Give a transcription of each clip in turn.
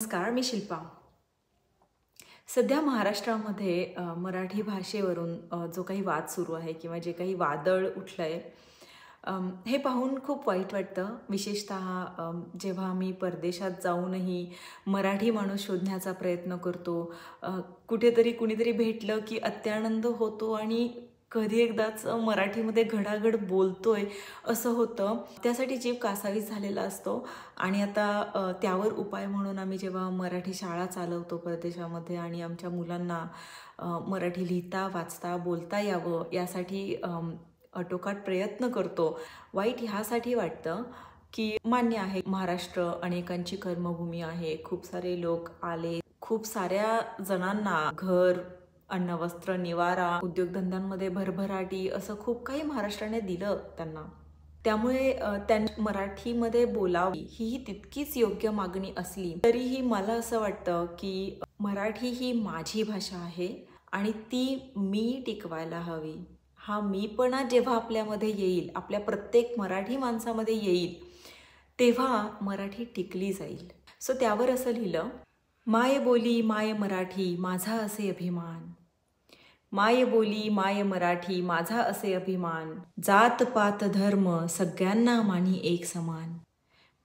नमस्कार, मी शिल्पा। सध्या महाराष्ट्रामध्ये मराठी भाषेवरून जो काही वाद सुरू आहे किंवा जे काही वादळ उठलंय, हे पाहून खूप वाईट वाटतं। विशेषतः जेव्हा मी परदेशात जाऊनही मराठी माणूस शोधण्याचा प्रयत्न करतो, कुठेतरी कुणीतरी भेटलं की अत्यानंद होतो आणि कधी एकदाच मराठीमध्ये घडाघड बोलतोय असं होतं। त्यासाठी जीव कासावीस झालेला असतो आणि आता त्यावर उपाय म्हणून आम्ही जेव्हा मराठी शाळा चालवतो परदेशामध्ये आणि आमच्या मुलांना मराठी लिहिता वाचता बोलता यावं यासाठी आटोकाट प्रयत्न करतो। वाईट ह्यासाठी वाटतं की मान्य आहे, महाराष्ट्र अनेकांची कर्मभूमी आहे। खूप सारे लोक आले, खूप साऱ्या जणांना घर, अन्न, वस्त्र, निवारा, उद्योगधंद्यांमध्ये भरभराटी असं खूप काही महाराष्ट्राने दिलं त्यांना। त्यामुळे त्यांनी मराठीमध्ये बोलावी ही तितकीच योग्य मागणी असली तरीही मला असं वाटतं की मराठी ही माझी भाषा आहे आणि ती मी टिकवायला हवी। हा मीपणा जेव्हा आपल्यामध्ये येईल, आपल्या प्रत्येक मराठी माणसामध्ये येईल, तेव्हा मराठी टिकली जाईल। सो त्यावर असं लिहिलं, माय बोली माय मराठी माझा असे अभिमान, माय बोली माय मराठी माझा असे अभिमान, जात पात धर्म सगळ्यांना मानी एक समान।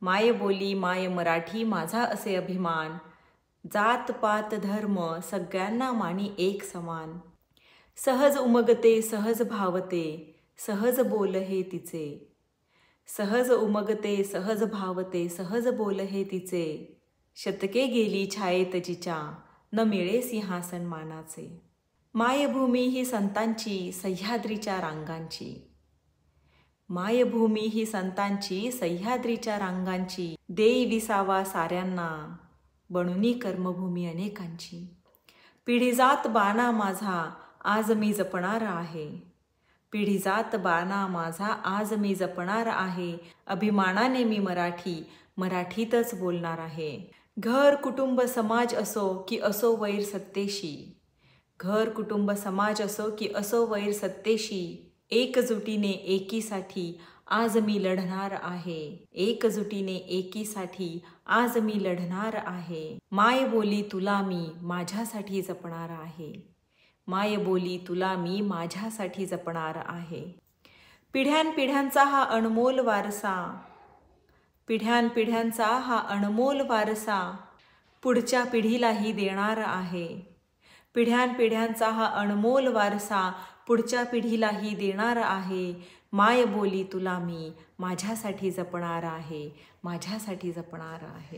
माय बोली माय मराठी माझा असे अभिमान, जात पात धर्म सगळ्यांना मानी एक समान। सहज उमगते सहज भावते सहज बोल हे तिचे, सहज उमगते सहज भावते सहज बोल हे तिचे, शतके गेली छायेत जिच्या न मिळे सिंहासन मानाचे। मायभूमी ही संतांची सह्याद्रीच्या रांगांची, मायभूमी ही संतांची सह्याद्रीच्या रांगांची, देई विसावा साऱ्यांना बनूनी कर्मभूमी अनेकांची। पिढी जात बाणा माझा आज मी जपणार आहे, पिढी जात बाणा माझा आज मी जपणार आहे, अभिमानाने मी मराठी मराठीतच बोलणार आहे। घर कुटुंब समाज असो की असो वैर सत्तेशी, घर कुटुंब समाज असो की असो वैर सत्तेशी, एकजुटीने एकीसाठी आज मी लढणार आहे, एकजुटीने एकीसाठी आज मी लढणार आहे। माय बोली तुला मी माझ्यासाठी जपणार आहे, माय बोली तुला मी माझ्यासाठी जपणार आहे। पिढ्यानपिढ्यांचा हा अनमोल वारसा, पिढ्यानपिढ्यांचा हा अनमोल वारसा पुढच्या पिढीलाही देणार आहे, पिढ्यानपिढ्यांचा हा अनमोल वारसा पुढच्या पिढीलाही देणार आहे। माय बोली तुला मी माझ्यासाठी जपणार आहे, माझ्यासाठी जपणार आहे।